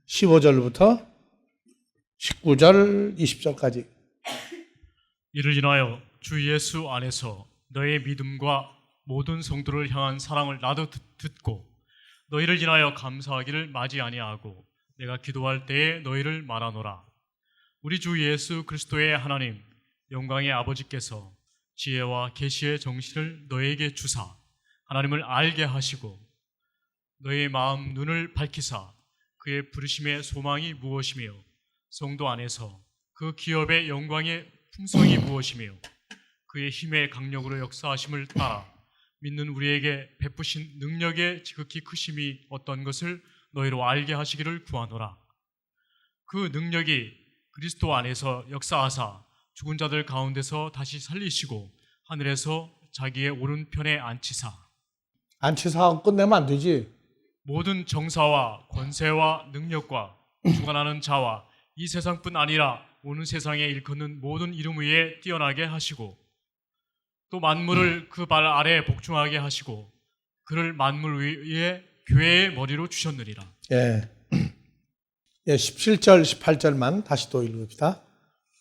15절부터 19절, 20절까지. 이를 인하여 주 예수 안에서 너의 믿음과 모든 성도를 향한 사랑을 나도 듣고 너희를 인하여 감사하기를 마지 아니하고 내가 기도할 때에 너희를 말하노라. 우리 주 예수 그리스도의 하나님 영광의 아버지께서 지혜와 계시의 정신을 너에게 주사 하나님을 알게 하시고 너의 마음 눈을 밝히사 그의 부르심의 소망이 무엇이며 성도 안에서 그 기업의 영광의 풍성이 무엇이며 그의 힘의 강력으로 역사하심을 따라 믿는 우리에게 베푸신 능력의 지극히 크심이 어떤 것을 너희로 알게 하시기를 구하노라. 그 능력이 그리스도 안에서 역사하사 죽은 자들 가운데서 다시 살리시고 하늘에서 자기의 오른편에 앉히사 안치사하고 끝내면 안 되지. 모든 정사와 권세와 능력과 주관하는 자와 이 세상뿐 아니라 오는 세상에 일컫는 모든 이름 위에 뛰어나게 하시고 또 만물을 그 발 아래에 복종하게 하시고 그를 만물 위에 교회의 머리로 주셨느니라. 17절, 18절만 다시 또 읽읍시다.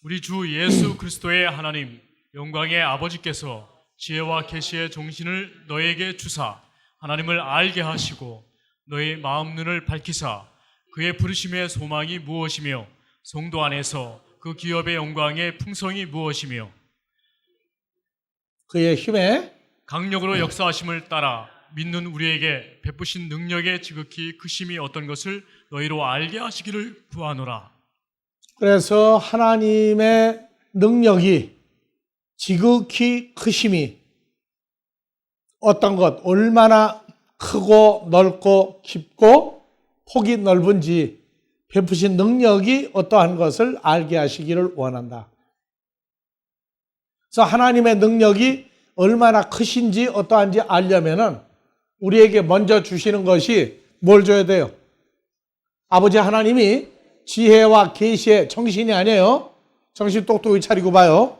우리 주 예수 그리스도의 하나님 영광의 아버지께서 지혜와 계시의 정신을 너에게 주사 하나님을 알게 하시고 너의 마음 눈을 밝히사 그의 부르심의 소망이 무엇이며 성도 안에서 그 기업의 영광의 풍성이 무엇이며 그의 힘에 강력으로 역사하심을 따라 믿는 우리에게 베푸신 능력의 지극히 크심이 어떤 것을 너희로 알게 하시기를 구하노라. 그래서 하나님의 능력이 지극히 크심이 어떤 것, 얼마나 크고 넓고 깊고 폭이 넓은지 베푸신 능력이 어떠한 것을 알게 하시기를 원한다. 그래서 하나님의 능력이 얼마나 크신지 어떠한지 알려면은 우리에게 먼저 주시는 것이 뭘 줘야 돼요? 아버지 하나님이 지혜와 계시의 정신이 아니에요. 정신 똑똑히 차리고 봐요.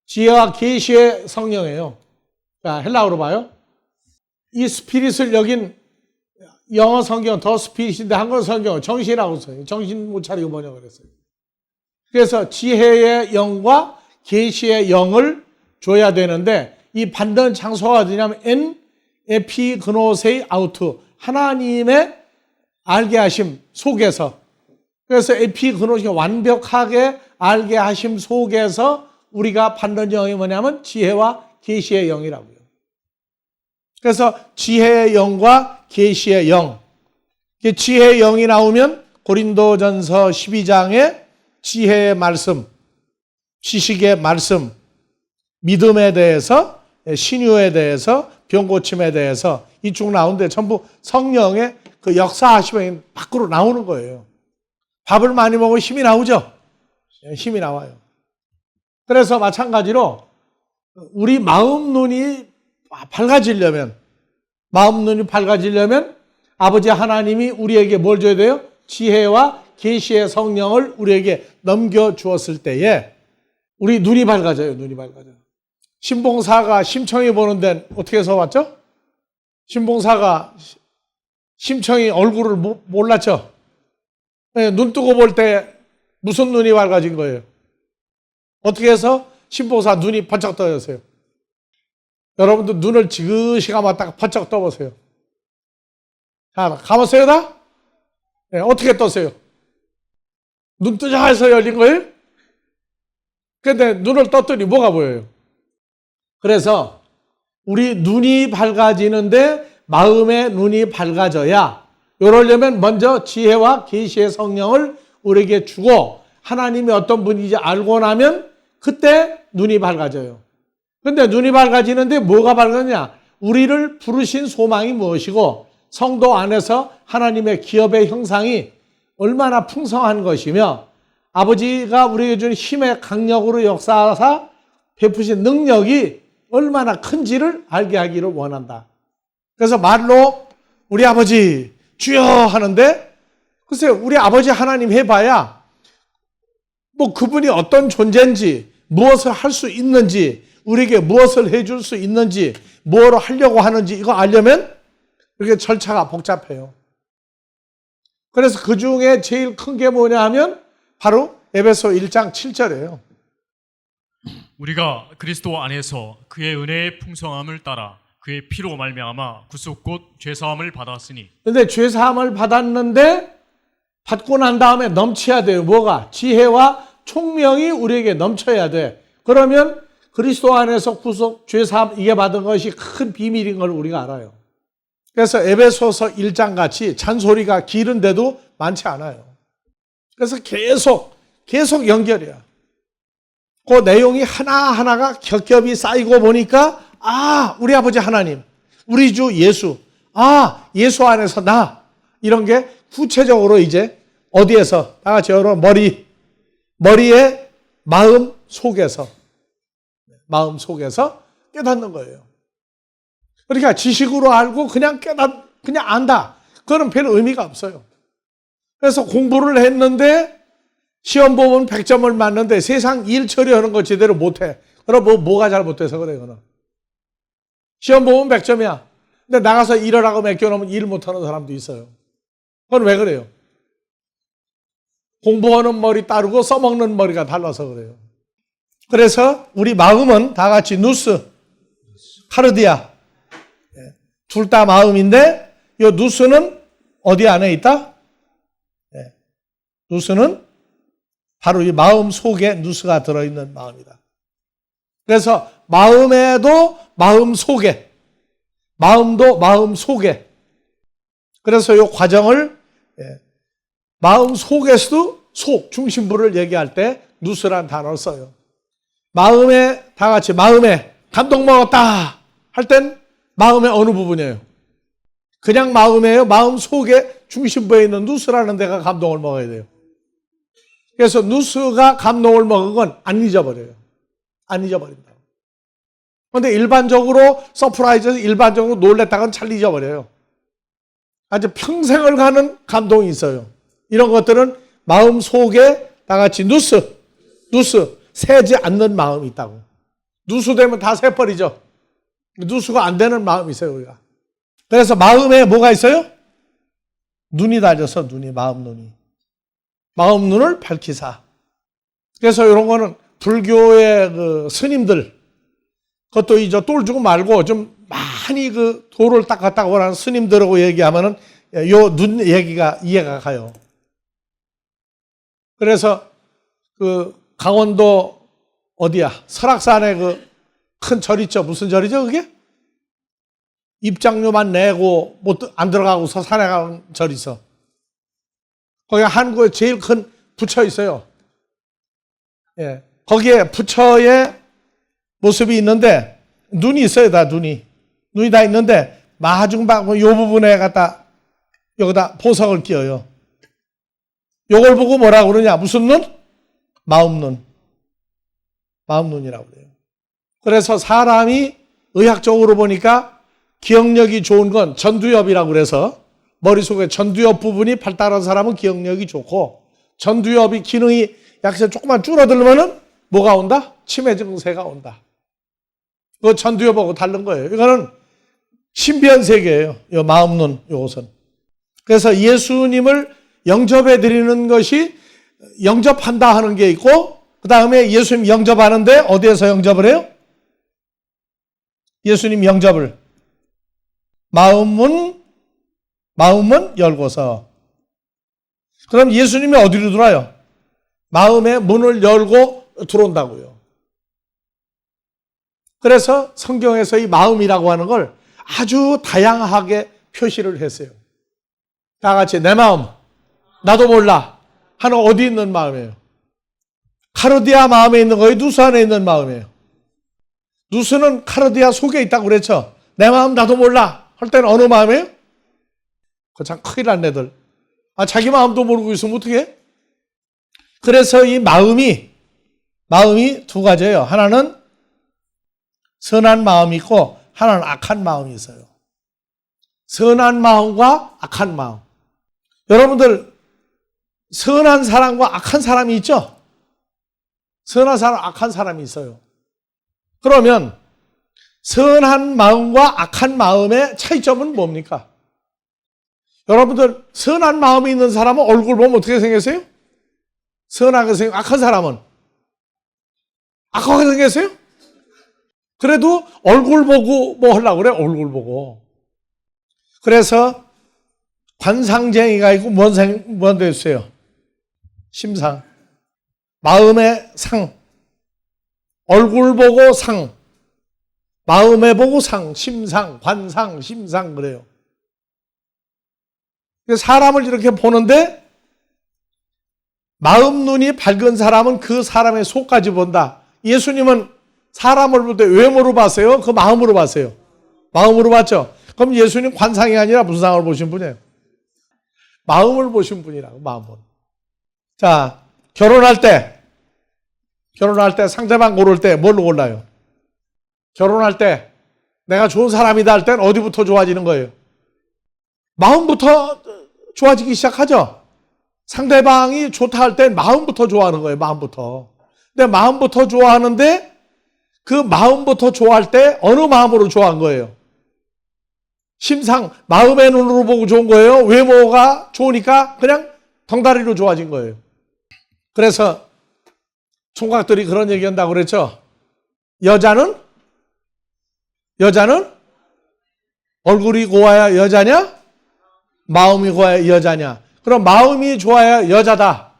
지혜와 계시의 성령이에요. 자, 헬라어로 봐요. 이 스피릿을 여긴 영어 성경 더 스피릿인데 한글 성경은 정신이라고 써요. 정신 못 차리고 번역을 했어요. 그래서 지혜의 영과 계시의 영을 줘야 되는데 이 받는 장소가 어디냐면 엔 에피그노세이 아우트 하나님의 알게 하심 속에서 그래서 에피그노시가 완벽하게 알게 하심 속에서 우리가 받는 영이 뭐냐면 지혜와 계시의 영이라고요. 그래서 지혜의 영과 계시의 영 지혜의 영이 나오면 고린도전서 12장에 지혜의 말씀 지식의 말씀 믿음에 대해서 신유에 대해서 병고침에 대해서 이쪽 나오는데 전부 성령의 그 역사하심이 밖으로 나오는 거예요. 밥을 많이 먹으면 힘이 나오죠? 힘이 나와요. 그래서 마찬가지로 우리 마음 눈이 밝아지려면 아버지 하나님이 우리에게 뭘 줘야 돼요? 지혜와 계시의 성령을 우리에게 넘겨주었을 때에 우리 눈이 밝아져요. 눈이 밝아져요. 신봉사가 심청이 보는 데는 어떻게 해서 왔죠? 신봉사가 심청이 얼굴을 몰랐죠? 네, 눈 뜨고 볼 때 무슨 눈이 밝아진 거예요? 어떻게 해서 신봉사 눈이 번쩍 떠졌어요? 여러분도 눈을 지그시 감았다가 번쩍 떠보세요. 자, 감았어요 다? 네, 어떻게 떴어요? 눈 뜨자 해서 열린 거예요? 근데 눈을 떴더니 뭐가 보여요? 그래서 우리 눈이 밝아지는데 마음의 눈이 밝아져야 이러려면 먼저 지혜와 계시의 성령을 우리에게 주고 하나님이 어떤 분인지 알고 나면 그때 눈이 밝아져요. 근데 눈이 밝아지는데 뭐가 밝아지냐? 우리를 부르신 소망이 무엇이고 성도 안에서 하나님의 기업의 형상이 얼마나 풍성한 것이며 아버지가 우리에게 준 힘의 강력으로 역사하사 베푸신 능력이 얼마나 큰지를 알게 하기를 원한다. 그래서 말로 우리 아버지 주여 하는데 글쎄 우리 아버지 하나님 해봐야 뭐 그분이 어떤 존재인지 무엇을 할 수 있는지 우리에게 무엇을 해줄 수 있는지 뭐로 하려고 하는지 이거 알려면 이렇게 절차가 복잡해요. 그래서 그 중에 제일 큰 게 뭐냐 하면 바로 에베소 1장 7절이에요. 우리가 그리스도 안에서 그의 은혜의 풍성함을 따라 그의 피로 말미암아 구속 곧 죄사함을 받았으니. 근데 죄사함을 받았는데 받고 난 다음에 넘쳐야 돼요. 뭐가? 지혜와 총명이 우리에게 넘쳐야 돼. 그러면 그리스도 안에서 구속, 죄사함 이게 받은 것이 큰 비밀인 걸 우리가 알아요. 그래서 에베소서 1장 같이 잔소리가 길은데도 많지 않아요. 그래서 계속 연결이야. 그 내용이 하나하나가 겹겹이 쌓이고 보니까 우리 아버지 하나님, 우리 주 예수, 예수 안에서 나, 이런 게 구체적으로 이제 어디에서, 다 같이 여러분 머리의 마음 속에서 깨닫는 거예요. 그러니까 지식으로 알고 그냥 안다. 그거는 별 의미가 없어요. 그래서 공부를 했는데 시험 보면 100점을 맞는데 세상 일 처리하는 거 제대로 못해. 그럼 뭐가 잘못돼서 그래, 그거는. 시험 보면 100점이야. 근데 나가서 일을 하고 맡겨놓으면 일 못하는 사람도 있어요. 그건 왜 그래요? 공부하는 머리 따르고 써먹는 머리가 달라서 그래요. 그래서 우리 마음은 다 같이 누스, 카르디아. 둘 다 마음인데 이 누스는 어디 안에 있다? 누스는 바로 이 마음 속에 누스가 들어있는 마음이다. 그래서 마음에도 마음 속에, 마음도 마음 속에. 그래서 이 과정을 마음 속에서도 중심부를 얘기할 때 누스란 단어를 써요. 마음에, 다 같이 마음에 감동 먹었다 할 땐 마음의 어느 부분이에요? 그냥 마음이에요? 마음 속에 중심부에 있는 누스라는 데가 감동을 먹어야 돼요. 그래서 누스가 감동을 먹은 건 안 잊어버려요. 안 잊어버린다. 그런데 일반적으로 서프라이즈에서 일반적으로 놀랬다가는 잘 잊어버려요. 아주 평생을 가는 감동이 있어요. 이런 것들은 마음 속에 다 같이 누스 새지 않는 마음이 있다고. 누수 되면 다 새버리죠. 누수가 안 되는 마음이 있어요, 우리가. 그래서 마음에 뭐가 있어요? 눈이 달려서 마음 눈을 밝히사. 그래서 이런 거는 불교의 그 스님들, 그것도 이제 똘 주고 말고 좀 많이 그 도를 닦았다고 하는 스님들하고 얘기하면은 요 눈 얘기가 이해가 가요. 그래서 그 강원도 어디야? 설악산에 그 큰 절 있죠. 무슨 절이죠, 그게? 입장료만 내고 안 들어가고서 산에 가는 절이 있어. 거기 한국에 제일 큰 부처 있어요. 거기에 부처의 모습이 있는데 눈이 있어요, 다 눈이 다 있는데 마중방 요 부분에 여기다 보석을 끼워요. 요걸 보고 뭐라고 그러냐? 무슨 눈? 마음 눈이라고 그래요. 그래서 사람이 의학적으로 보니까 기억력이 좋은 건 전두엽이라고 그래서 머릿속에 전두엽 부분이 발달한 사람은 기억력이 좋고 전두엽이 기능이 약간 조금만 줄어들면은 뭐가 온다? 치매 증세가 온다. 그 전두엽하고 다른 거예요. 이거는 신비한 세계예요. 이 마음 눈 요것은. 그래서 예수님을 영접해 드리는 것이 영접한다 하는 게 있고 그 다음에 예수님 영접하는데 어디에서 영접을 해요? 예수님 영접을 마음문 열고서. 그럼 예수님이 어디로 들어와요? 마음의 문을 열고 들어온다고요. 그래서 성경에서 이 마음이라고 하는 걸 아주 다양하게 표시를 했어요. 다 같이 내 마음, 나도 몰라 하는 어디 있는 마음이에요? 카르디아 마음에 있는 거예요? 누수 안에 있는 마음이에요? 누수는 카르디아 속에 있다고 그랬죠. 내 마음 나도 몰라 할 때는 어느 마음이에요? 그 참 큰일 난 애들. 자기 마음도 모르고 있으면 어떡해? 그래서 이 마음이 두 가지예요. 하나는 선한 마음이 있고 하나는 악한 마음이 있어요. 선한 마음과 악한 마음. 여러분들 선한 사람과 악한 사람이 있죠? 선한 사람, 악한 사람이 있어요. 그러면 선한 마음과 악한 마음의 차이점은 뭡니까? 여러분들 선한 마음이 있는 사람은 얼굴 보면 어떻게 생겼어요? 선하게 생겨. 악한 사람은 악하게 생겼어요? 그래도 얼굴 보고 뭐 하려고 그래? 얼굴 보고. 그래서 관상쟁이가 있고 뭔 됐어요? 심상. 마음의 상. 얼굴 보고 상. 마음에 보고 상. 심상, 관상, 심상 그래요. 사람을 이렇게 보는데 마음 눈이 밝은 사람은 그 사람의 속까지 본다. 예수님은 사람을 볼 때 외모로 봤어요? 그 마음으로 봤어요? 마음으로 봤죠? 그럼 예수님 관상이 아니라 무슨 상을 보신 분이에요? 마음을 보신 분이라고, 마음을. 자, 결혼할 때 상대방 고를 때 뭘로 골라요? 결혼할 때 내가 좋은 사람이다 할 땐 어디부터 좋아지는 거예요? 마음부터 좋아지기 시작하죠? 상대방이 좋다 할 땐 마음부터 좋아하는 거예요, 마음부터. 근데 마음부터 좋아하는데 그 마음부터 좋아할 때 어느 마음으로 좋아한 거예요? 심상, 마음의 눈으로 보고 좋은 거예요? 외모가 좋으니까 그냥 덩다리로 좋아진 거예요. 그래서 총각들이 그런 얘기 한다고 그랬죠? 여자는 얼굴이 고와야 여자냐? 마음이 고와야 여자냐? 그럼 마음이 좋아야 여자다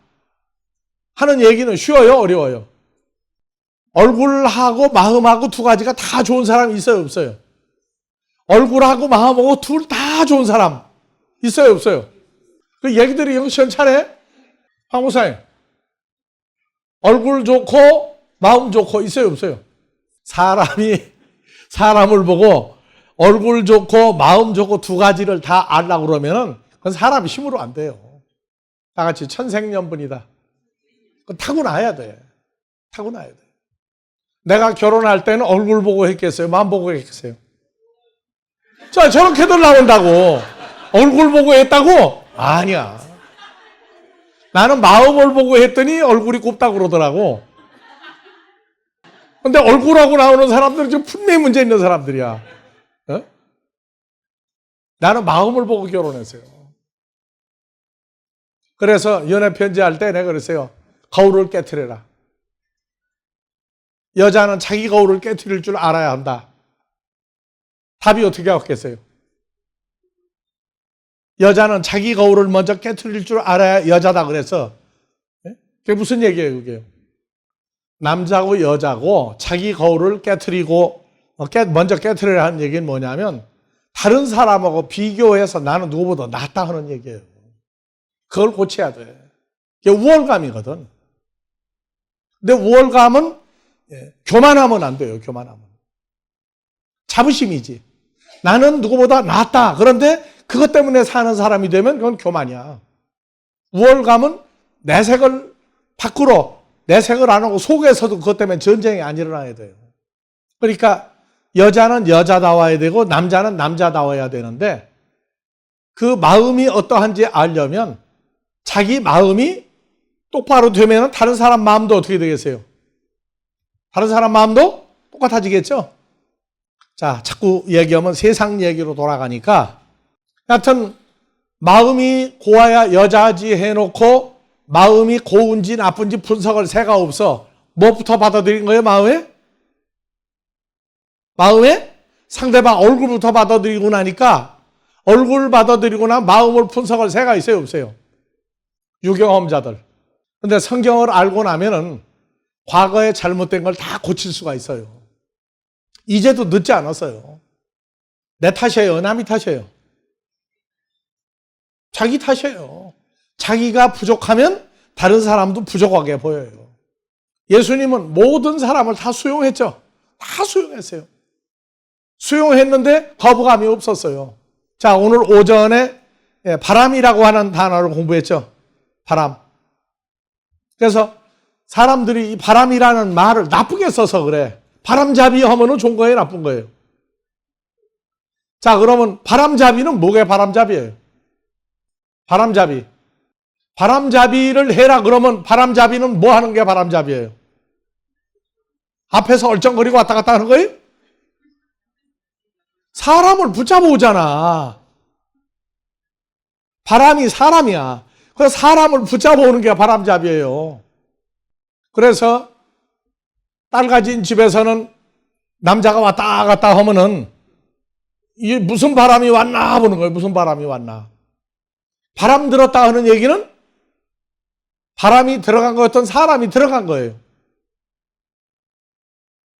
하는 얘기는 쉬워요? 어려워요? 얼굴하고 마음하고 두 가지가 다 좋은 사람이 있어요? 없어요? 얼굴하고 마음하고 둘 다 좋은 사람 있어요? 없어요? 그 얘기들이 영 시원찮네? 황 목사님, 얼굴 좋고 마음 좋고 있어요? 없어요? 사람을 보고 얼굴 좋고 마음 좋고 두 가지를 다 알라고 그러면은 그건 사람 힘으로 안 돼요. 다 같이 천생연분이다. 그건 타고나야 돼. 타고나야 돼. 내가 결혼할 때는 얼굴 보고 했겠어요? 마음 보고 했겠어요? 자, 저렇게들 나온다고. 얼굴 보고 했다고? 아니야. 나는 마음을 보고 했더니 얼굴이 곱다고 그러더라고. 근데 얼굴하고 나오는 사람들은 좀 분명히 문제 있는 사람들이야. 어? 나는 마음을 보고 결혼했어요. 그래서 연애 편지할 때 내가 그랬어요. 거울을 깨트려라. 여자는 자기 거울을 깨트릴 줄 알아야 한다. 답이 어떻게 왔겠어요? 여자는 자기 거울을 먼저 깨트릴 줄 알아야 여자다 그래서. 그게 무슨 얘기예요, 그게? 남자고 여자고 자기 거울을 깨트리고 먼저 깨트려야 하는 얘기는 뭐냐면 다른 사람하고 비교해서 나는 누구보다 낫다 하는 얘기예요. 그걸 고쳐야 돼. 그게 우월감이거든. 근데 우월감은 교만하면 안 돼요. 교만하면. 자부심이지. 나는 누구보다 낫다. 그런데 그것 때문에 사는 사람이 되면 그건 교만이야. 우월감은 내색을 밖으로 내색을 안 하고 속에서도 그것 때문에 전쟁이 안 일어나야 돼요. 그러니까 여자는 여자다워야 되고 남자는 남자다워야 되는데 그 마음이 어떠한지 알려면 자기 마음이 똑바로 되면 다른 사람 마음도 어떻게 되겠어요? 다른 사람 마음도 똑같아지겠죠? 자, 자꾸 얘기하면 세상 얘기로 돌아가니까 하여튼 마음이 고와야 여자지 해놓고 마음이 고운지 나쁜지 분석할 새가 없어. 뭐부터 받아들인 거예요, 마음에? 마음에? 상대방 얼굴부터 받아들이고 나니까 얼굴 받아들이고 나 마음을 분석할 새가 있어요, 없어요? 유경험자들. 근데 성경을 알고 나면은 과거에 잘못된 걸 다 고칠 수가 있어요. 이제도 늦지 않았어요. 내 탓이에요, 남이 탓이에요? 자기 탓이에요. 자기가 부족하면 다른 사람도 부족하게 보여요. 예수님은 모든 사람을 다 수용했죠. 다 수용했어요. 수용했는데 거부감이 없었어요. 자, 오늘 오전에 바람이라고 하는 단어를 공부했죠. 바람. 그래서 사람들이 이 바람이라는 말을 나쁘게 써서 그래. 바람잡이 하면은 좋은 거예요, 나쁜 거예요? 자, 그러면 바람잡이는 뭐게 바람잡이에요? 바람잡이. 바람잡이를 해라 그러면 바람잡이는 뭐 하는 게 바람잡이에요? 앞에서 얼쩡거리고 왔다 갔다 하는 거예요? 사람을 붙잡아 오잖아. 바람이 사람이야. 그 사람을 붙잡아오는 게 바람잡이에요. 그래서 딸 가진 집에서는 남자가 왔다 갔다 하면은 이게 무슨 바람이 왔나 보는 거예요. 무슨 바람이 왔나. 바람 들었다 하는 얘기는 바람이 들어간 거 어떤 사람이 들어간 거예요.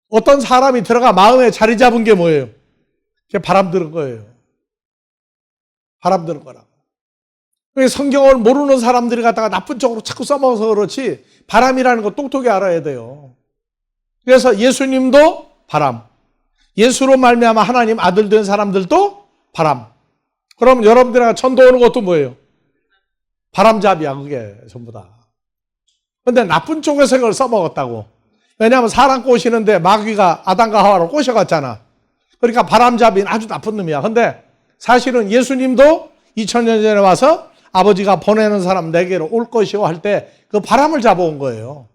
어떤 사람이 들어가 마음에 자리 잡은 게 뭐예요? 그게 바람 들은 거예요. 바람 들은 거라고. 성경을 모르는 사람들이 갖다가 나쁜 쪽으로 자꾸 써먹어서 그렇지 바람이라는 거 똑똑히 알아야 돼요. 그래서 예수님도 바람, 예수로 말미암아 하나님 아들 된 사람들도 바람. 그럼 여러분들이 천도 오는 것도 뭐예요? 바람잡이야, 그게 전부 다. 근데 나쁜 쪽에서 그걸 써먹었다고. 왜냐하면 사람 꼬시는데 마귀가 아담과 하와로 꼬셔갔잖아. 그러니까 바람잡이는 아주 나쁜 놈이야. 근데 사실은 예수님도 2000년 전에 와서 아버지가 보내는 사람 내게로 올 것이요 할 때 그 바람을 잡아온 거예요.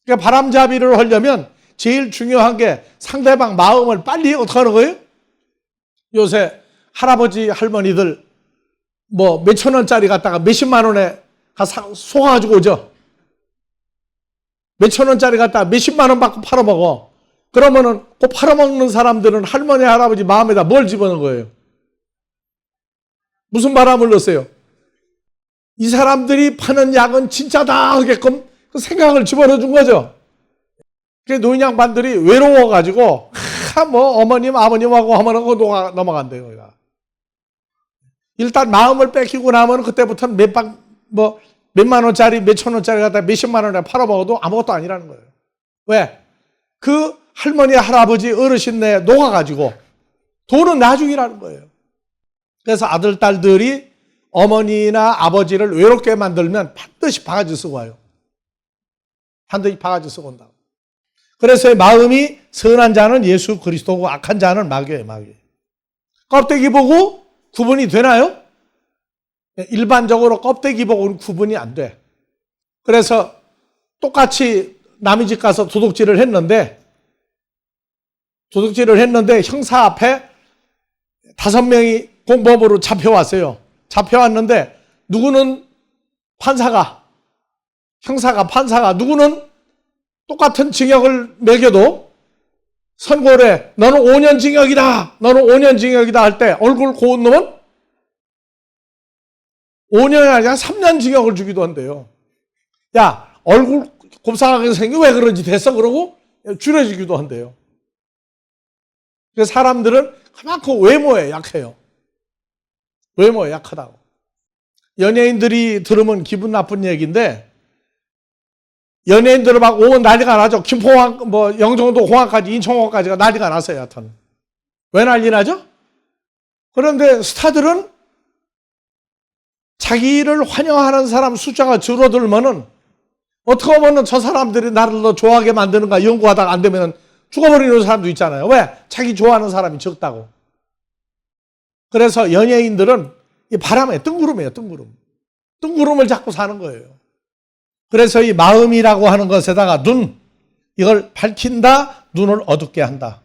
그러니까 바람잡이를 하려면 제일 중요한 게 상대방 마음을 빨리 어떻게 하는 거예요? 요새 할아버지 할머니들 뭐 몇천 원짜리 갖다가 몇십만 원에 속아가지고 오죠. 몇천 원짜리 갖다가 몇십만 원 받고 팔아먹어. 그러면은 그 팔아먹는 사람들은 할머니 할아버지 마음에다 뭘 집어넣은 거예요? 무슨 바람을 넣었어요? 이 사람들이 파는 약은 진짜다 하게끔 그 생각을 집어넣어 준 거죠. 그래서 노인 양반들이 외로워가지고 뭐 어머님 아버님하고 하면은 넘어간대요. 일단 마음을 뺏기고 나면 그때부터는 몇만 원짜리 몇천 원짜리 갖다 몇십만 원에 팔아먹어도 아무것도 아니라는 거예요. 왜? 그 할머니 할아버지 어르신네 녹아가지고 돈은 나중이라는 거예요. 그래서 아들 딸들이 어머니나 아버지를 외롭게 만들면 반드시 바가지 쓰고 와요. 반드시 바가지 쓰고 온다고. 그래서 마음이 선한 자는 예수 그리스도고 악한 자는 마귀예요, 마귀. 껍데기 보고 구분이 되나요? 일반적으로 껍데기 보고는 구분이 안 돼. 그래서 똑같이 남의 집 가서 도둑질을 했는데 형사 앞에 5명이 공범으로 잡혀왔어요. 잡혀왔는데 누구는 판사가 누구는 똑같은 징역을 매겨도 선고를 해. 너는 5년 징역이다 할 때 얼굴 고운 놈은 5년이 아니라 3년 징역을 주기도 한대요. 야, 얼굴 곱상하게 생겨 왜 그런지 됐어? 그러고 줄여주기도 한대요. 그래서 사람들은 그만큼 외모에 약해요. 외모에 약하다고. 연예인들이 들으면 기분 나쁜 얘기인데 연예인들을 막 오면 난리가 나죠. 김포항, 영종도 공항까지 인천공항까지가 난리가 났어요. 여하튼. 왜 난리 나죠? 그런데 스타들은 자기를 환영하는 사람 숫자가 줄어들면은 어떻게 보면 저 사람들이 나를 더 좋아하게 만드는가 연구하다가 안 되면 죽어버리는 사람도 있잖아요. 왜? 자기 좋아하는 사람이 적다고. 그래서 연예인들은 이 바람에 뜬구름이에요, 뜬구름. 뜬구름을 잡고 사는 거예요. 그래서 이 마음이라고 하는 것에다가 이걸 밝힌다, 눈을 어둡게 한다.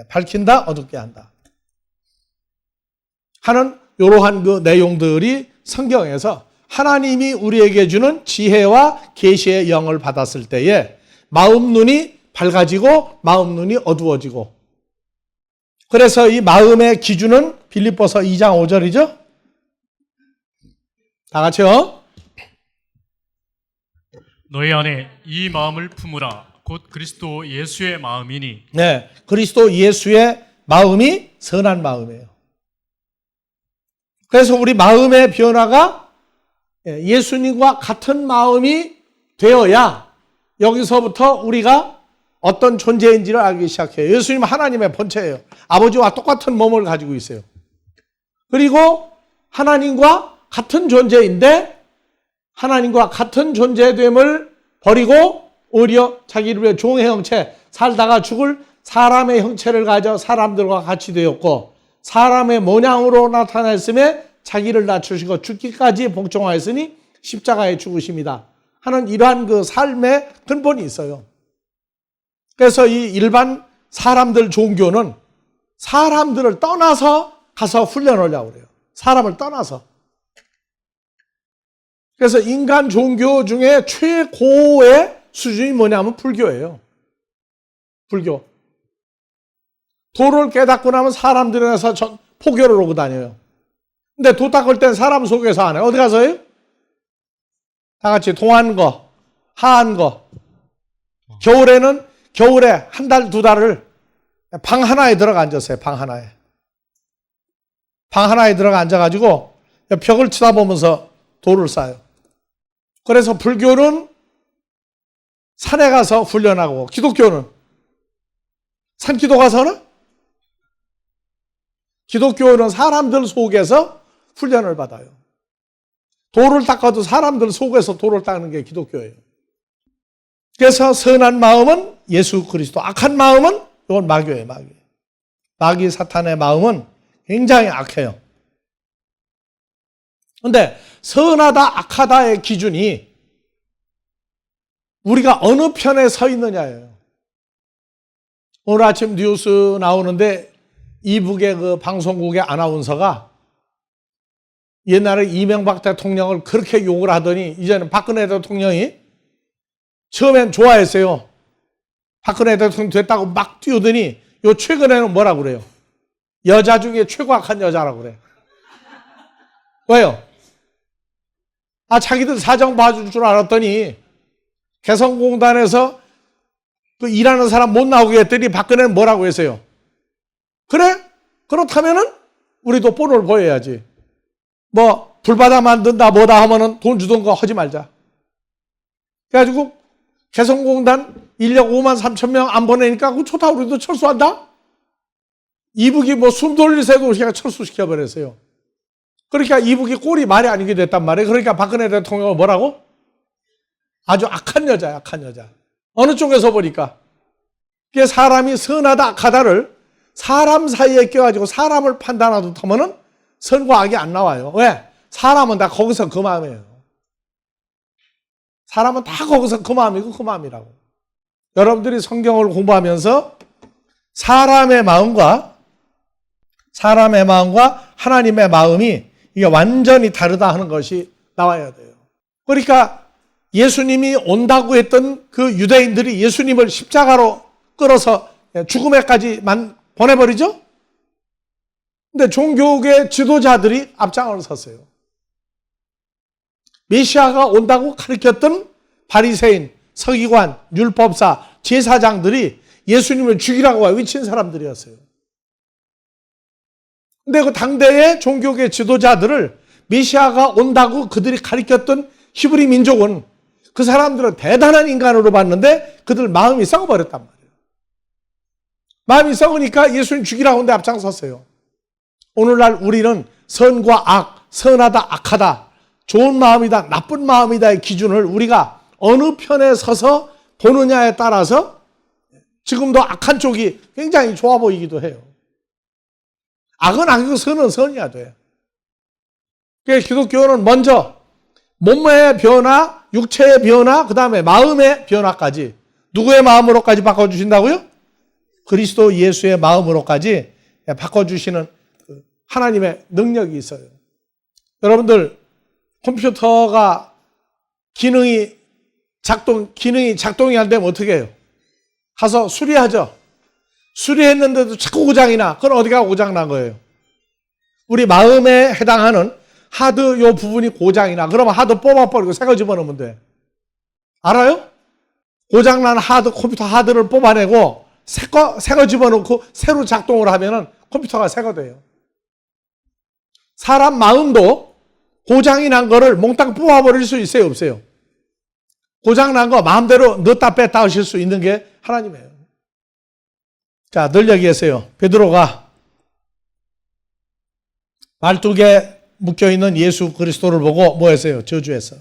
밝힌다, 어둡게 한다. 하는 이러한 그 내용들이 성경에서 하나님이 우리에게 주는 지혜와 계시의 영을 받았을 때에 마음 눈이 밝아지고 마음 눈이 어두워지고, 그래서 이 마음의 기준은 빌립보서 2장 5절이죠. 다 같이요. 너희 안에 이 마음을 품으라. 곧 그리스도 예수의 마음이니. 네, 그리스도 예수의 마음이 선한 마음이에요. 그래서 우리 마음의 변화가 예수님과 같은 마음이 되어야 여기서부터 우리가 어떤 존재인지를 알기 시작해요. 예수님은 하나님의 본체예요. 아버지와 똑같은 몸을 가지고 있어요. 그리고 하나님과 같은 존재인데 하나님과 같은 존재됨을 버리고 오히려 자기를 위해 종의 형체, 살다가 죽을 사람의 형체를 가져 사람들과 같이 되었고 사람의 모양으로 나타났음에 자기를 낮추시고 죽기까지 복종하였으니 십자가에 죽으십니다 하는 이러한 그 삶의 근본이 있어요. 그래서 이 일반 사람들 종교는 사람들을 떠나서 가서 훈련하려고 그래요. 사람을 떠나서. 그래서 인간 종교 중에 최고의 수준이 뭐냐면 불교예요. 불교. 도를 깨닫고 나면 사람들이 나서 포교를 오고 다녀요. 근데 도 닦을 땐 사람 속에서 안 해요. 어디 가서 해요? 다 같이 동한 거, 하한 거. 겨울에 한 달, 두 달을 방 하나에 들어가 앉았어요. 방 하나에. 방 하나에 들어가 앉아가지고 벽을 쳐다보면서 돌을 쌓아요. 그래서 불교는 산에 가서 훈련하고 기독교는 산기도 가서는 기독교는 사람들 속에서 훈련을 받아요. 돌을 닦아도 사람들 속에서 돌을 닦는 게 기독교예요. 그래서 선한 마음은 예수 그리스도, 악한 마음은 이건 마귀예요. 마귀 사탄의 마음은 굉장히 악해요. 그런데 선하다 악하다의 기준이 우리가 어느 편에 서 있느냐예요. 오늘 아침 뉴스 나오는데 이북의 그 방송국의 아나운서가 옛날에 이명박 대통령을 그렇게 욕을 하더니 이제는 박근혜 대통령이 처음엔 좋아했어요. 박근혜 대통령 됐다고 막 뛰어더니 요 최근에는 뭐라고 그래요? 여자 중에 최고 악한 여자라고 그래. 왜요? 자기들 사정 봐줄 줄 알았더니 개성공단에서 그 일하는 사람 못 나오게 했더니 박근혜는 뭐라고 했어요? 그래? 그렇다면은 우리도 본을 보여야지. 뭐 불바다 만든다 뭐다 하면은 돈 주던 거 하지 말자. 그래가지고 개성공단 인력 5만 3천 명 안 보내니까 그거 좋다 우리도 철수한다? 이북이 뭐 숨 돌릴 새도 그냥 철수시켜버렸어요. 그러니까 이북이 꼴이 말이 아니게 됐단 말이에요. 그러니까 박근혜 대통령은 뭐라고? 아주 악한 여자야, 악한 여자. 어느 쪽에서 보니까. 그게 사람이 선하다, 악하다를 사람 사이에 껴가지고 사람을 판단하듯 하면은 선과 악이 안 나와요. 왜? 사람은 다 거기서 그 마음이에요. 사람은 다 거기서 그 마음이고 그 마음이라고. 여러분들이 성경을 공부하면서 사람의 마음과 하나님의 마음이 이게 완전히 다르다 하는 것이 나와야 돼요. 그러니까 예수님이 온다고 했던 그 유대인들이 예수님을 십자가로 끌어서 죽음에까지 보내버리죠? 근데 종교계 지도자들이 앞장을 섰어요. 메시아가 온다고 가르쳤던 바리새인, 서기관, 율법사, 제사장들이 예수님을 죽이라고 외친 사람들이었어요. 근데 그 당대의 종교계 지도자들을 메시아가 온다고 그들이 가르쳤던 히브리 민족은 그 사람들은 대단한 인간으로 봤는데 그들 마음이 썩어버렸단 말이에요. 마음이 썩으니까 예수님 죽이라고 하는데 앞장섰어요. 오늘날 우리는 선과 악, 선하다, 악하다, 좋은 마음이다, 나쁜 마음이다의 기준을 우리가 어느 편에 서서 보느냐에 따라서 지금도 악한 쪽이 굉장히 좋아 보이기도 해요. 악은 악이고 선은 선이야 돼. 그래서 기독교는 먼저 몸의 변화, 육체의 변화, 그 다음에 마음의 변화까지 누구의 마음으로까지 바꿔주신다고요? 그리스도 예수의 마음으로까지 바꿔주시는 하나님의 능력이 있어요. 여러분들 컴퓨터가 기능이 작동이 안 되면 어떻게 해요? 가서 수리하죠. 수리했는데도 자꾸 고장이 나. 그건 어디가 고장 난 거예요? 우리 마음에 해당하는 하드 요 부분이 고장이 나. 그러면 하드 뽑아버리고 새 거 집어넣으면 돼. 알아요? 고장난 컴퓨터 하드를 뽑아내고 새 거 집어넣고 새로 작동을 하면은 컴퓨터가 새 거 돼요. 사람 마음도 고장이 난 거를 몽땅 뽑아버릴 수 있어요, 없어요? 고장 난 거 마음대로 넣었다 뺐다 하실 수 있는 게 하나님이에요. 자, 늘 얘기했어요. 베드로가 말뚝에 묶여있는 예수 그리스도를 보고 뭐 했어요? 저주했어.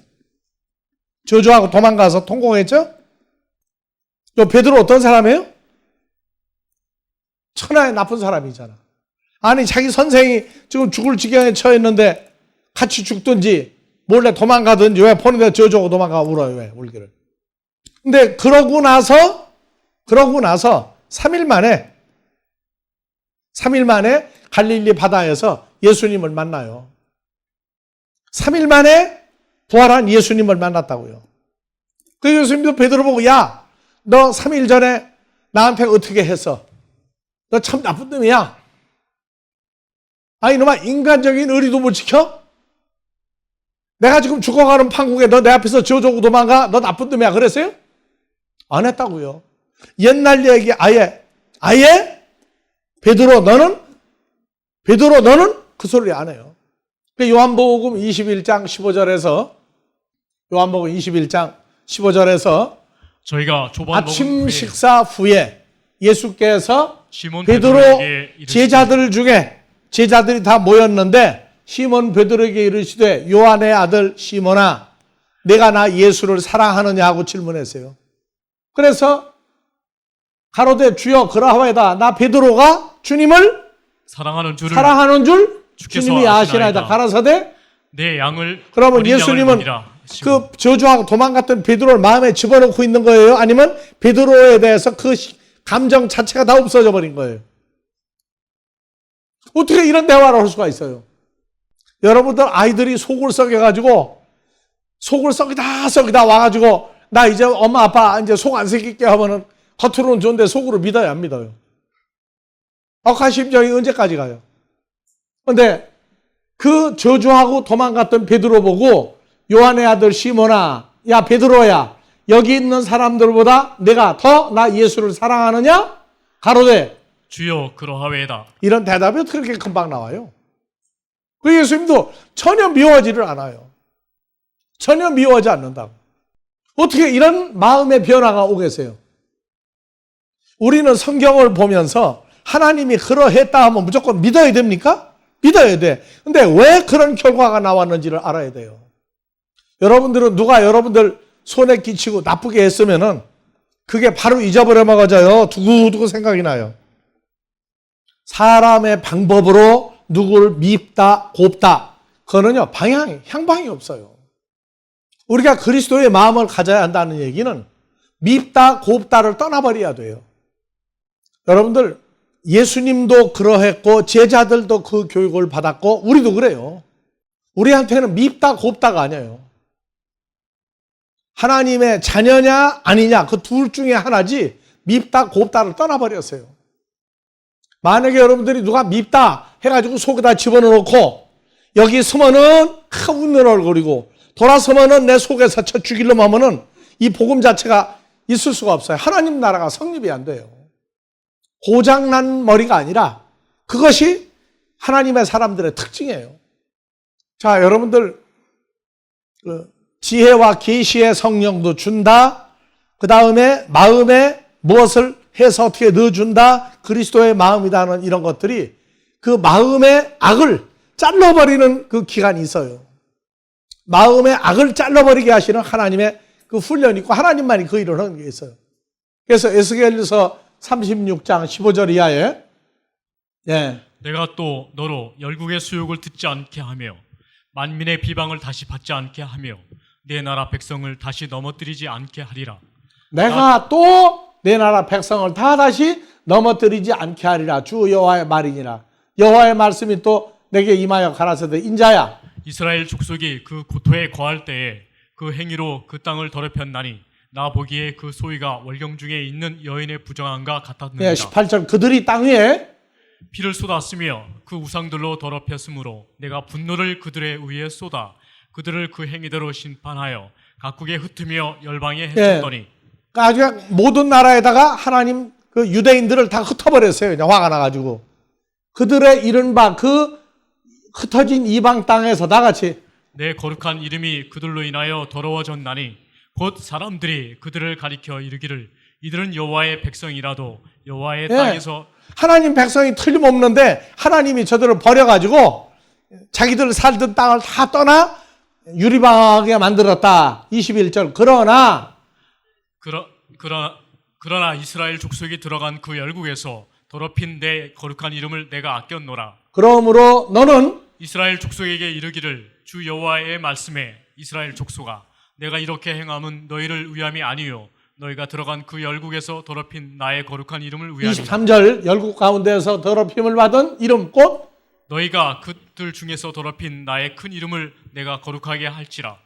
저주하고 도망가서 통곡했죠? 또 베드로 어떤 사람이에요? 천하의 나쁜 사람이잖아. 아니 자기 선생이 지금 죽을 지경에 처했는데 같이 죽든지 몰래 도망가든지 왜 보는데 저주하고 도망가 울어요? 왜 울기를? 근데 그러고 나서 3일 만에 3일 만에 갈릴리 바다에서 예수님을 만나요. 3일 만에 부활한 예수님을 만났다고요. 그 예수님도 베드로 보고, 야, 너 3일 전에 나한테 어떻게 했어? 너 참 나쁜 놈이야. 아, 이놈아, 인간적인 의리도 못 지켜? 내가 지금 죽어가는 판국에 너 내 앞에서 저주고 도망가? 너 나쁜 놈이야. 그랬어요? 안 했다고요. 옛날 얘기 아예 베드로 너는 그 소리 안 해요. 요한복음 21장 15절에서 저희가 조반 아침 먹은 후에 식사 후에 예수께서 시몬 베드로 베드로에게 이르시되 제자들 중에 제자들이 다 모였는데 시몬 베드로에게 이르시되 요한의 아들 시몬아 내가 나 예수를 사랑하느냐 하고 질문했어요. 그래서 가로되 주여 그러하오이다. 나 베드로가 주님을 사랑하는 줄 주께서 주님이 아시나이다. 아시나이다. 가라사대 내 양을 그러면 어린 양을 예수님은 먹이라 하시고 그 저주하고 도망갔던 베드로를 마음에 집어넣고 있는 거예요? 아니면 베드로에 대해서 그 감정 자체가 다 없어져 버린 거예요? 어떻게 이런 대화를 할 수가 있어요? 여러분들 아이들이 속을 썩여가지고 속을 썩이다 와가지고 나 이제 엄마 아빠 이제 속 안 썩일게 하면은 겉으로는 좋은데 속으로 믿어요 안 믿어요? 억한 심정이 언제까지 가요? 근데 그 저주하고 도망갔던 베드로 보고 요한의 아들 시몬아 야 베드로야 여기 있는 사람들보다 내가 더 나 예수를 사랑하느냐? 가로되 주여 그러하오이다. 이런 대답이 어떻게 그렇게 금방 나와요? 그 예수님도 전혀 미워하지를 않아요. 전혀 미워하지 않는다고. 어떻게 이런 마음의 변화가 오겠어요? 우리는 성경을 보면서 하나님이 그러했다 하면 무조건 믿어야 됩니까? 믿어야 돼. 근데 왜 그런 결과가 나왔는지를 알아야 돼요. 여러분들은 누가 여러분들 손에 끼치고 나쁘게 했으면은 그게 바로 잊어버려 먹어져요. 두고두고 생각이 나요. 사람의 방법으로 누구를 밉다, 곱다. 그거는요, 향방이 없어요. 우리가 그리스도의 마음을 가져야 한다는 얘기는 밉다, 곱다를 떠나버려야 돼요. 여러분들, 예수님도 그러했고, 제자들도 그 교육을 받았고, 우리도 그래요. 우리한테는 밉다, 곱다가 아니에요. 하나님의 자녀냐, 아니냐, 그 둘 중에 하나지, 밉다, 곱다를 떠나버렸어요. 만약에 여러분들이 누가 밉다 해가지고 속에다 집어넣고 여기 서면은 웃는 얼굴이고 돌아서면은 내 속에서 쳐 죽이려고 하면은 이 복음 자체가 있을 수가 없어요. 하나님 나라가 성립이 안 돼요. 고장난 머리가 아니라 그것이 하나님의 사람들의 특징이에요. 자, 여러분들 지혜와 계시의 성령도 준다. 그 다음에 마음에 무엇을 해서 어떻게 넣어준다. 그리스도의 마음이라는 이런 것들이 그 마음의 악을 잘라버리는 그 기간이 있어요. 마음의 악을 잘라버리게 하시는 하나님의 그 훈련이 있고 하나님만이 그 일을 하는 게 있어요. 그래서 에스겔서 36장 15절 이하에 내가 또 너로 열국의 수욕을 듣지 않게 하며 만민의 비방을 다시 받지 않게 하며 내 나라 백성을 다시 넘어뜨리지 않게 하리라. 내가 또 내 나라 백성을 다 다시 넘어뜨리지 않게 하리라. 주 여호와의 말이니라. 여호와의 말씀이 또 내게 임하여 가라사대 인자야. 이스라엘 족속이 그 고토에 거할 때에 그 행위로 그 땅을 더럽혔나니 나 보기에 그 소위가 월경 중에 있는 여인의 부정함과 같았느니라. 18절 그들이 땅 위에 피를 쏟았으며 그 우상들로 더럽혔으므로 내가 분노를 그들의 위에 쏟아 그들을 그 행위대로 심판하여 각국에 흩으며 열방에 해쳤더니 아주 모든 나라에다가 하나님 그 유대인들을 다 흩어버렸어요. 그냥 화가 나가지고 그들의 이른바 그 흩어진 이방 땅에서 나같이 내 거룩한 이름이 그들로 인하여 더러워졌나니 곧 사람들이 그들을 가리켜 이르기를 이들은 여호와의 백성이라도 여호와의 땅에서 하나님 백성이 틀림없는데 하나님이 저들을 버려가지고 자기들 살던 땅을 다 떠나 유리방하게 만들었다. 21절 그러나 이스라엘 족속이 들어간 그 열국에서 더럽힌 내 거룩한 이름을 내가 아꼈노라. 그러므로 너는 이스라엘 족속에게 이르기를 주 여호와의 말씀에 이스라엘 족속아 내가 이렇게 행함은 너희를 위함이 아니요 너희가 들어간 그 열국에서 더럽힌 나의 거룩한 이름을 위하리라. 23절 열국 가운데에서 더럽힘을 받은 이름 곧 너희가 그들 중에서 더럽힌 나의 큰 이름을 내가 거룩하게 할지라.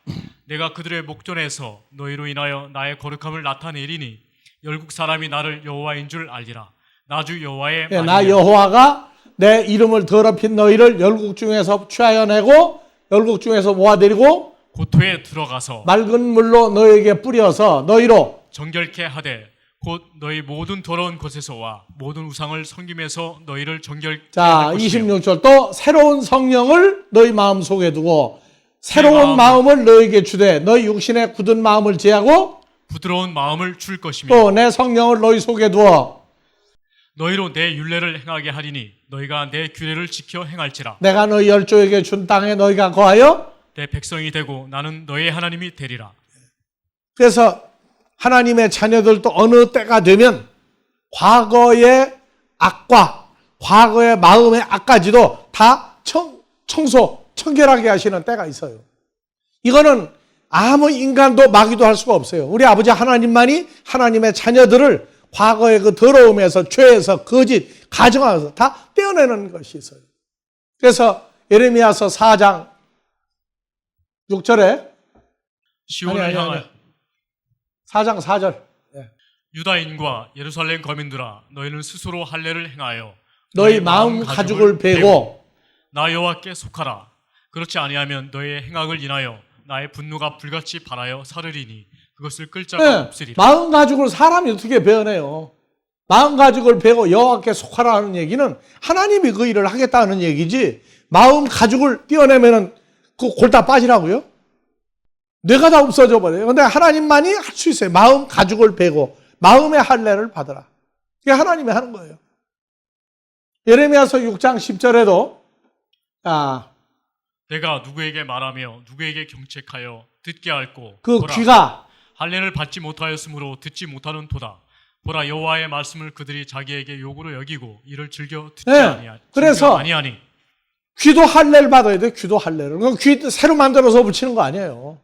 내가 그들의 목전에서 너희로 인하여 나의 거룩함을 나타내리니 열국 사람이 나를 여호와인 줄 알리라. 나 주 여호와의 나 말이니라. 여호와가 내 이름을 더럽힌 너희를 열국 중에서 취하여 내고 열국 중에서 모아들이고 고토에 들어가서 맑은 물로 너희에게 뿌려서 너희로 정결케 하되 곧 너희 모든 더러운 곳에서와 모든 우상을 섬김에서 너희를 정결케 자 할 것이며 26절 또 새로운 성령을 너희 마음속에 두고 새로운 마음을 너희에게 주되 너희 육신의 굳은 마음을 제하고 부드러운 마음을 줄 것이며 또 내 성령을 너희 속에 두어 너희로 내 율례를 행하게 하리니 너희가 내 규례를 지켜 행할지라. 내가 너희 열조에게 준 땅에 너희가 거하여 내 백성이 되고 나는 너희 하나님이 되리라. 그래서 하나님의 자녀들도 어느 때가 되면 과거의 악과 과거의 마음의 악까지도 다 청소, 청결하게 하시는 때가 있어요. 이거는 아무 인간도 막이도 할 수가 없어요. 우리 아버지 하나님만이 하나님의 자녀들을 과거의 그 더러움에서 죄에서 거짓, 가정하면서 다 떼어내는 것이 있어요. 그래서 예레미야서 4장 6절에 시온을 향하여 4장 4절 유다인과 예루살렘 거민들아 너희는 스스로 할례를 행하여 너희 마음 가죽을 베고 나 여호와께 속하라. 그렇지 아니하면 너희의 행악을 인하여 나의 분노가 불같이 발하여 사르리니 그것을 끌 자가 없으리라. 마음 가죽을 사람이 어떻게 베어내요? 마음 가죽을 베고 여호와께 속하라는 얘기는 하나님이 그 일을 하겠다는 얘기지 마음 가죽을 떼어내면은 그 골다 빠지라고요? 뇌가 다 없어져 버려요. 근데 하나님만이 할 수 있어요. 마음 가죽을 베고 마음의 할례를 받으라. 그게 하나님이 하는 거예요. 예레미야서 6장 10절에도 내가 누구에게 말하며 누구에게 경책하여 듣게 할꼬 그 보라, 귀가 할례를 받지 못하였으므로 듣지 못하는 도다. 보라 여호와의 말씀을 그들이 자기에게 욕으로 여기고 이를 즐겨 듣지 그래서 아니하니 귀도 할례를 받아야 돼. 귀도 할례를. 그럼 귀 새로 만들어서 붙이는 거 아니에요.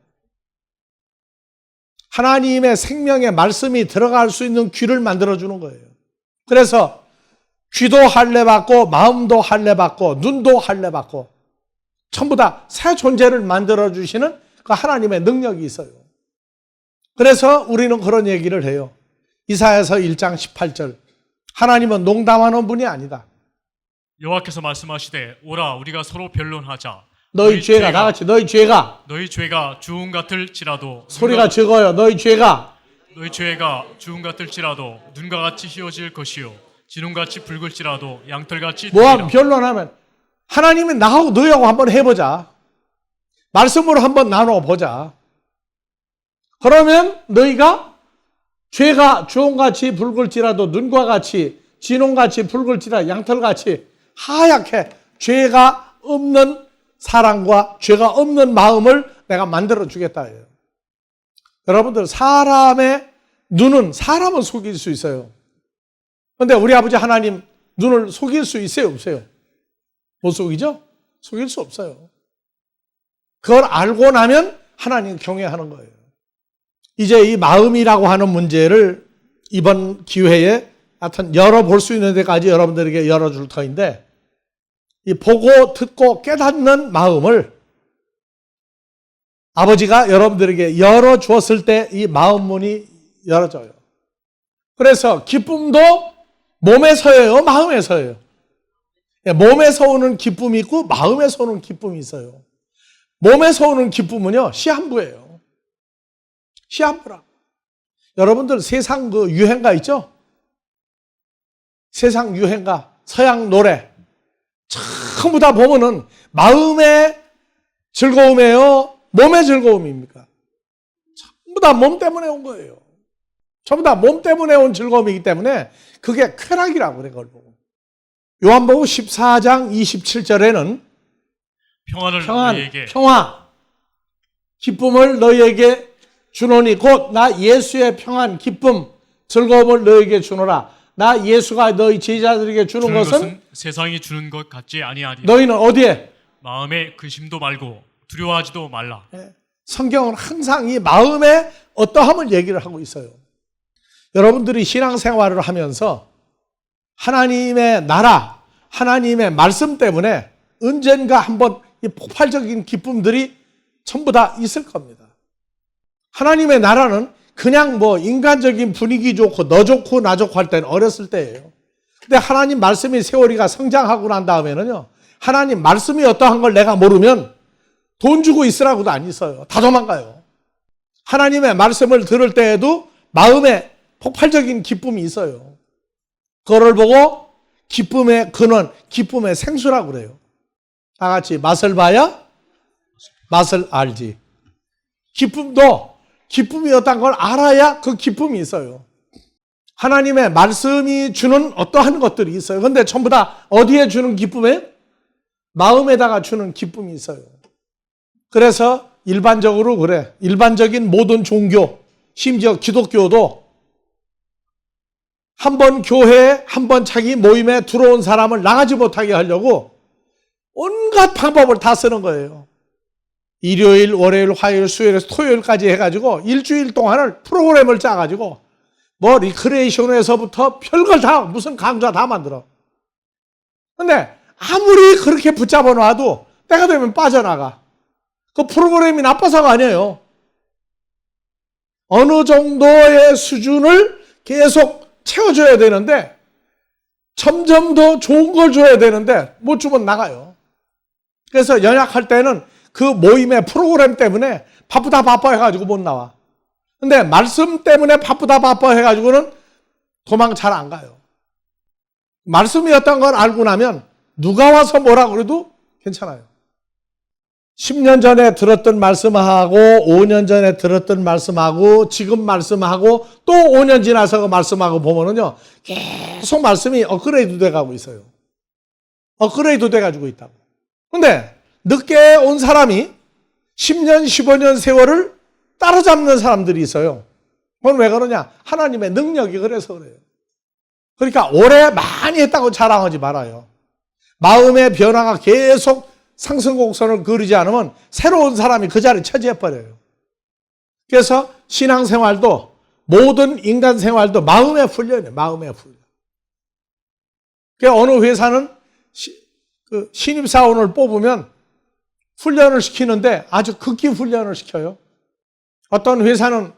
하나님의 생명의 말씀이 들어갈 수 있는 귀를 만들어주는 거예요. 그래서 귀도 할례 받고 마음도 할례 받고 눈도 할례 받고 전부 다 새 존재를 만들어주시는 그 하나님의 능력이 있어요. 그래서 우리는 그런 얘기를 해요. 이사야서 1장 18절 하나님은 농담하는 분이 아니다. 여호와께서 말씀하시되 오라 우리가 서로 변론하자. 너희 죄가 다 같이 너희 죄가 주홍 같을지라도 소리가 적어요. 너희 죄가 주홍 같을지라도 눈과 같이 희어질 것이요 진홍같이 붉을지라도 양털같이 뭐하면 되리라. 변론하면 하나님이 나하고 너희하고 한번 해보자. 말씀으로 한번 나눠보자. 그러면 너희가 죄가 주홍같이 붉을지라도 눈과 같이 진홍같이 붉을지라도 양털같이 하얗게 죄가 없는 사랑과 죄가 없는 마음을 내가 만들어 주겠다 해요. 여러분들 사람의 눈은 사람을 속일 수 있어요. 그런데 우리 아버지 하나님 눈을 속일 수 있어요 없어요? 못 속이죠? 속일 수 없어요. 그걸 알고 나면 하나님 경외하는 거예요. 이제 이 마음이라고 하는 문제를 이번 기회에 하여튼 열어볼 수 있는 데까지 여러분들에게 열어줄 터인데 이 보고 듣고 깨닫는 마음을 아버지가 여러분들에게 열어주었을 때 이 마음 문이 열어져요. 그래서 기쁨도 몸에서예요, 마음에서예요. 몸에서 오는 기쁨이 있고 마음에서 오는 기쁨이 있어요. 몸에서 오는 기쁨은요, 시한부예요. 시한부라. 여러분들 세상 그 유행가 있죠? 세상 유행가, 서양 노래. 전부 다 보면은 마음의 즐거움이에요? 몸의 즐거움입니까? 전부 다 몸 때문에 온 거예요. 전부 다 몸 때문에 온 즐거움이기 때문에 그게 쾌락이라고 그래, 그걸 보고. 요한복음 14장 27절에는 평화, 기쁨을 너희에게 주노니 곧 나 예수의 평안, 기쁨, 즐거움을 너희에게 주노라. 나 예수가 너희 제자들에게 주는 것은 세상이 주는 것 같지 아니하리라. 너희는 어디에? 마음에 근심도 말고 두려워하지도 말라. 성경은 항상 이 마음의 어떠함을 얘기를 하고 있어요. 여러분들이 신앙생활을 하면서 하나님의 나라, 하나님의 말씀 때문에 언젠가 한번 이 폭발적인 기쁨들이 전부 다 있을 겁니다. 하나님의 나라는 그냥 뭐 인간적인 분위기 좋고 너 좋고 나 좋고 할 때는 어렸을 때예요. 근데 하나님 말씀이 세월이가 성장하고 난 다음에는요, 하나님 말씀이 어떠한 걸 내가 모르면 돈 주고 있으라고도 안 있어요. 다 도망가요. 하나님의 말씀을 들을 때에도 마음에 폭발적인 기쁨이 있어요. 그거를 보고 기쁨의 근원, 기쁨의 생수라고 그래요. 다 같이 맛을 봐야 맛을 알지. 기쁨도 기쁨이 어떤 걸 알아야 그 기쁨이 있어요. 하나님의 말씀이 주는 어떠한 것들이 있어요. 그런데 전부 다 어디에 주는 기쁨이에요? 마음에다가 주는 기쁨이 있어요. 그래서 일반적으로 그래. 일반적인 모든 종교, 심지어 기독교도 한 번 교회에, 한 번 자기 모임에 들어온 사람을 나가지 못하게 하려고 온갖 방법을 다 쓰는 거예요. 일요일, 월요일, 화요일, 수요일에서 토요일까지 해가지고 일주일 동안을 프로그램을 짜가지고 뭐 리크레이션에서부터 별걸 다 무슨 강좌 다 만들어. 근데 아무리 그렇게 붙잡아 놔도 때가 되면 빠져나가. 그 프로그램이 나빠서가 아니에요. 어느 정도의 수준을 계속 채워줘야 되는데 점점 더 좋은 걸 줘야 되는데 못 주면 나가요. 그래서 연약할 때는 그 모임의 프로그램 때문에 바쁘다 바빠 해가지고 못 나와. 근데 말씀 때문에 바쁘다 바빠 해가지고는 도망 잘 안 가요. 말씀이었던 걸 알고 나면 누가 와서 뭐라 그래도 괜찮아요. 10년 전에 들었던 말씀하고 5년 전에 들었던 말씀하고 지금 말씀하고 또 5년 지나서 그 말씀하고 보면은요, 계속 말씀이 업그레이드 돼가고 있어요. 업그레이드 돼가지고 있다고. 근데 늦게 온 사람이 10년, 15년 세월을 따라잡는 사람들이 있어요. 그건 왜 그러냐? 하나님의 능력이 그래서 그래요. 그러니까 오래 많이 했다고 자랑하지 말아요. 마음의 변화가 계속 상승곡선을 그리지 않으면 새로운 사람이 그 자리에 차지해버려요. 그래서 신앙생활도 모든 인간 생활도 마음의 훈련이에요. 마음의 훈련. 그러니까 어느 회사는 신입사원을 뽑으면 훈련을 시키는데 아주 극기 훈련을 시켜요. 어떤 회사는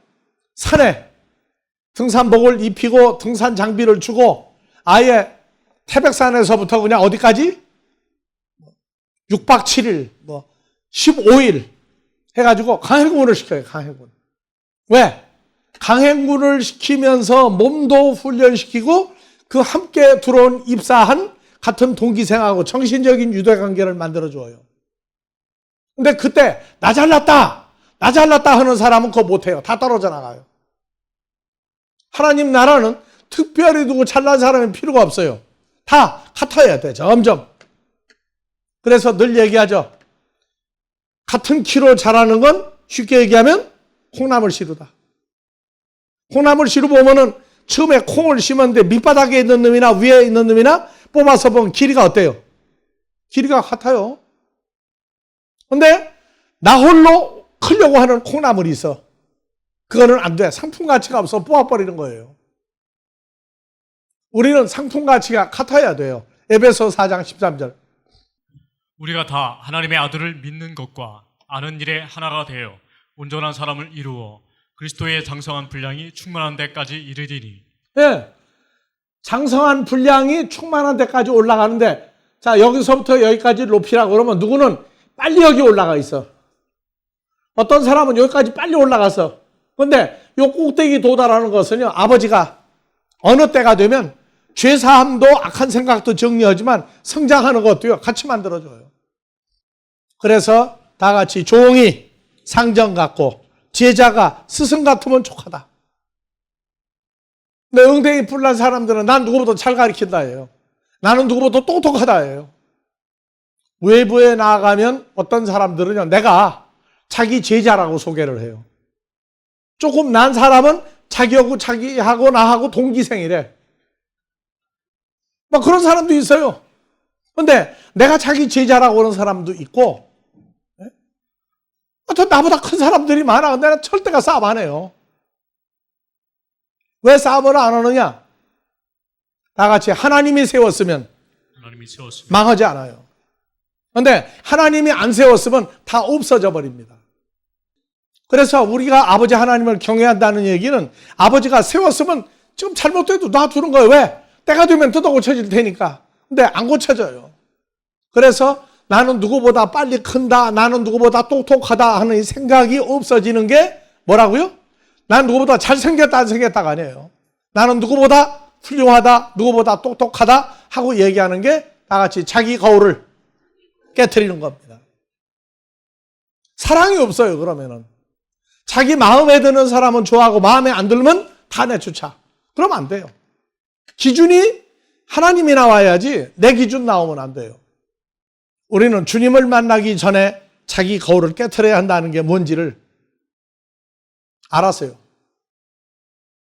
산에 등산복을 입히고 등산 장비를 주고 아예 태백산에서부터 그냥 어디까지? 6박 7일, 15일 해가지고 강행군을 시켜요, 강행군. 왜? 강행군을 시키면서 몸도 훈련시키고 그 함께 들어온 입사한 같은 동기생하고 정신적인 유대관계를 만들어줘요. 근데 그때 나 잘났다 하는 사람은 그거 못해요. 다 떨어져 나가요. 하나님 나라는 특별히 누구 잘난 사람이 필요가 없어요. 다 같아야 돼, 점점. 그래서 늘 얘기하죠. 같은 키로 자라는 건 쉽게 얘기하면 콩나물 시루다. 콩나물 시루 보면은 처음에 콩을 심었는데 밑바닥에 있는 놈이나 위에 있는 놈이나 뽑아서 보면 길이가 어때요? 길이가 같아요. 근데 나 홀로 크려고 하는 콩나물이 있어. 그거는 안 돼. 상품 가치가 없어. 뽑아버리는 거예요. 우리는 상품 가치가 같아야 돼요. 에베소 4장 13절. 우리가 다 하나님의 아들을 믿는 것과 아는 일에 하나가 되어 온전한 사람을 이루어 그리스도의 장성한 분량이 충만한 데까지 이르리니. 예. 장성한 분량이 충만한 데까지 올라가는데, 자, 여기서부터 여기까지 높이라고 그러면 누구는 빨리 여기 올라가 있어. 어떤 사람은 여기까지 빨리 올라갔어. 그런데 요 꼭대기 도달하는 것은요, 아버지가 어느 때가 되면 죄사함도 악한 생각도 정리하지만 성장하는 것도요, 같이 만들어줘요. 그래서 다 같이 종이 상전 같고 제자가 스승 같으면 족하다. 근데 엉덩이 뿔난 사람들은 난 누구보다 잘 가르친다 해요. 나는 누구보다 똑똑하다 해요. 외부에 나가면 어떤 사람들은요, 내가 자기 제자라고 소개를 해요. 조금 난 사람은 자기하고 나하고 동기생이래. 막 그런 사람도 있어요. 근데 내가 자기 제자라고 하는 사람도 있고, 또 나보다 큰 사람들이 많아. 근데 난 절대가 싸움 안 해요. 왜 싸움을 안 하느냐? 다 같이 하나님이 세웠으면 하나님이 세웠습니다. 망하지 않아요. 그런데 하나님이 안 세웠으면 다 없어져 버립니다. 그래서 우리가 아버지 하나님을 경외한다는 얘기는 아버지가 세웠으면 지금 잘못돼도 놔두는 거예요. 왜? 때가 되면 뜯어 고쳐질 테니까. 근데 안 고쳐져요. 그래서 나는 누구보다 빨리 큰다, 나는 누구보다 똑똑하다 하는 이 생각이 없어지는 게 뭐라고요? 난 누구보다 잘생겼다 안 생겼다가 아니에요. 나는 누구보다 훌륭하다, 누구보다 똑똑하다 하고 얘기하는 게 다 같이 자기 거울을 깨트리는 겁니다. 사랑이 없어요, 그러면은. 자기 마음에 드는 사람은 좋아하고 마음에 안 들면 다 내쫓아. 그러면 안 돼요. 기준이 하나님이 나와야지 내 기준 나오면 안 돼요. 우리는 주님을 만나기 전에 자기 거울을 깨트려야 한다는 게 뭔지를 알았어요.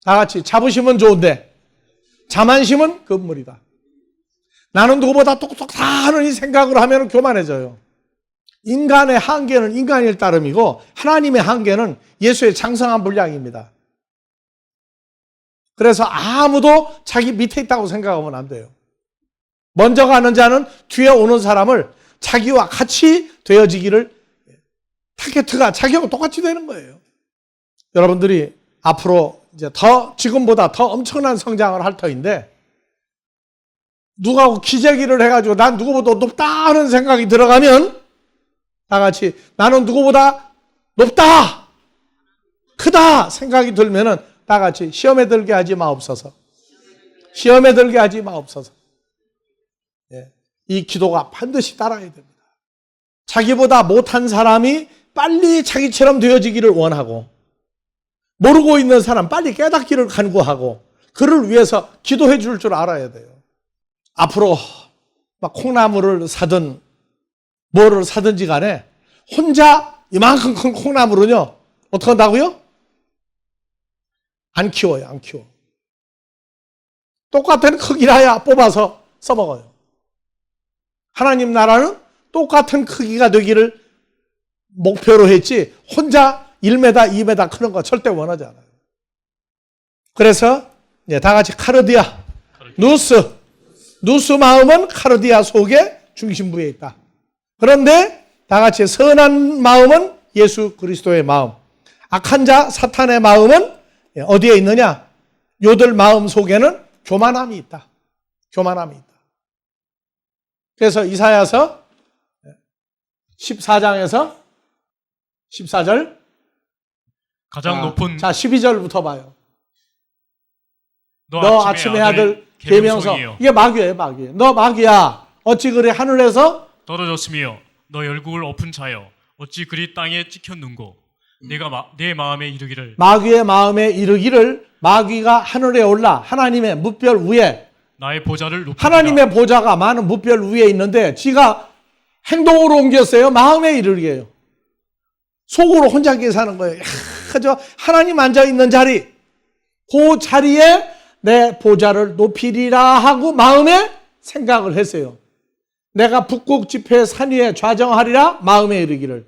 다 같이 자부심은 좋은데 자만심은 금물이다. 나는 누구보다 똑똑하다 하는 이 생각을 하면 교만해져요. 인간의 한계는 인간일 따름이고 하나님의 한계는 예수의 장성한 분량입니다. 그래서 아무도 자기 밑에 있다고 생각하면 안 돼요. 먼저 가는 자는 뒤에 오는 사람을 자기와 같이 되어지기를 타겟트가 자기하고 똑같이 되는 거예요. 여러분들이 앞으로 이제 지금보다 더 엄청난 성장을 할 터인데 누가 기재기를 해가지고 난 누구보다 높다 하는 생각이 들어가면 다 같이 나는 누구보다 높다, 크다 생각이 들면은 다 같이 시험에 들게 하지 마옵소서. 시험에 들게 하지 마옵소서. 예, 이 기도가 반드시 따라야 됩니다. 자기보다 못한 사람이 빨리 자기처럼 되어지기를 원하고 모르고 있는 사람 빨리 깨닫기를 간구하고 그를 위해서 기도해 줄 줄 알아야 돼요. 앞으로 막 콩나물을 사든 뭐를 사든지 간에 혼자 이만큼 큰 콩나물은요 어떻게 한다고요? 안 키워요. 안 키워. 똑같은 크기라야 뽑아서 써먹어요. 하나님 나라는 똑같은 크기가 되기를 목표로 했지 혼자 1m, 2m 크는 거 절대 원하지 않아요. 그래서 다 같이 카르디아, 누스 마음은 카르디아 속에 중심부에 있다. 그런데 다 같이 선한 마음은 예수 그리스도의 마음, 악한 자 사탄의 마음은 어디에 있느냐? 요들 마음 속에는 교만함이 있다. 교만함이 있다. 그래서 이사야서 14장에서 14절 가장 높은 자 12절부터 봐요. 너 아침의 아들 계명서. 이게 마귀예요, 마귀. 너 마귀야. 어찌 그리 하늘에서 떨어졌으며 너 열국을 엎은 자여 어찌 그리 땅에 찍혔는고 내가 내 마음에 이르기를 마귀의 마음에 이르기를 마귀가 하늘에 올라 하나님의 뭇별 위에 나의 보좌를 높이리라. 하나님의 보좌가 많은 뭇별 위에 있는데 지가 행동으로 옮겼어요. 마음에 이르기예요. 속으로 혼자 계산하는 거예요. 야, 저 하나님 앉아있는 자리 그 자리에 내 보좌를 높이리라 하고 마음에 생각을 했어요. 내가 북극 지폐 산 위에 좌정하리라 마음에 이르기를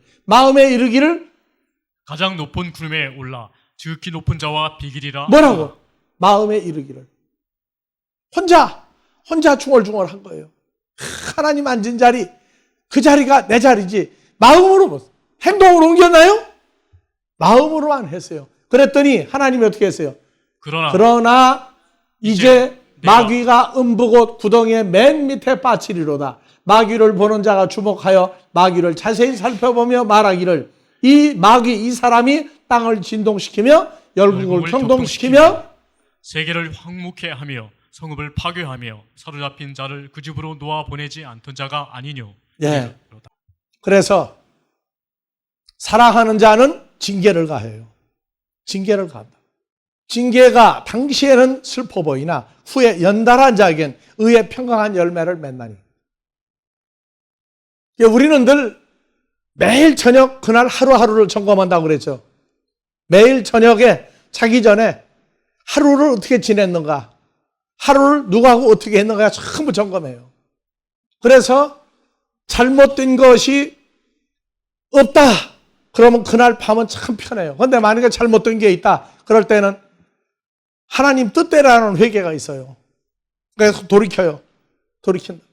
가장 높은 구름에 올라 지극히 높은 자와 비기리라. 뭐라고? 마음에 이르기를 혼자 중얼중얼한 거예요. 하나님 앉은 자리 그 자리가 내 자리지 마음으로 못 행동으로 옮겼나요? 마음으로만 했어요. 그랬더니 하나님이 어떻게 했어요? 그러나 이제 마귀가 음부곳 구덩이의 맨 밑에 빠치리로다. 마귀를 보는 자가 주목하여 마귀를 자세히 살펴보며 말하기를 이 마귀 이 사람이 땅을 진동시키며 열국을 경동시키며 세계를 황무케 하며 성읍을 파괴하며 사로잡힌 자를 그 집으로 놓아 보내지 않던 자가 아니뇨. 예. 그래서 사랑하는 자는 징계를 가해요. 징계를 가한다. 징계가 당시에는 슬퍼 보이나 후에 연달한 자에겐 의의 평강한 열매를 맺나니. 우리는 늘 매일 저녁 그날 하루하루를 점검한다고 그랬죠. 매일 저녁에 자기 전에 하루를 어떻게 지냈는가, 하루를 누구하고 어떻게 했는가 전부 점검해요. 그래서 잘못된 것이 없다. 그러면 그날 밤은 참 편해요. 그런데 만약에 잘못된 게 있다. 그럴 때는 하나님 뜻대로라는 회개가 있어요. 그래서 돌이켜요. 돌이킨다.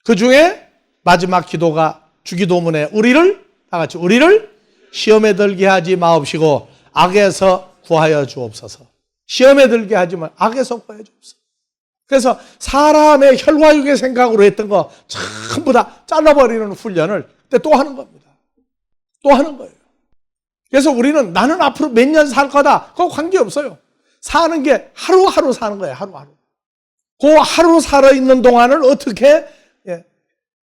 그 중에 마지막 기도가 주기도문에 다 같이 우리를 시험에 들게 하지 마옵시고 악에서 구하여 주옵소서. 시험에 들게 하지 마. 악에서 구하여 주옵소서. 그래서 사람의 혈과육의 생각으로 했던 거 전부 다 잘라버리는 훈련을 그때 또 하는 겁니다. 또 하는 거예요. 그래서 우리는 나는 앞으로 몇 년 살 거다. 그거 관계없어요. 사는 게 하루하루 사는 거예요. 하루하루. 그 하루 살아있는 동안을 어떻게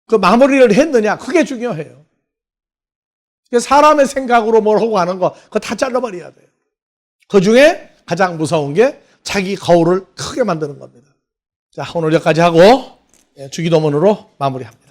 그 마무리를 했느냐. 그게 중요해요. 사람의 생각으로 뭘 하고 하는 거 그거 다 잘라버려야 돼요. 그 중에 가장 무서운 게 자기 거울을 크게 만드는 겁니다. 자, 오늘 여기까지 하고 주기도문으로 마무리합니다.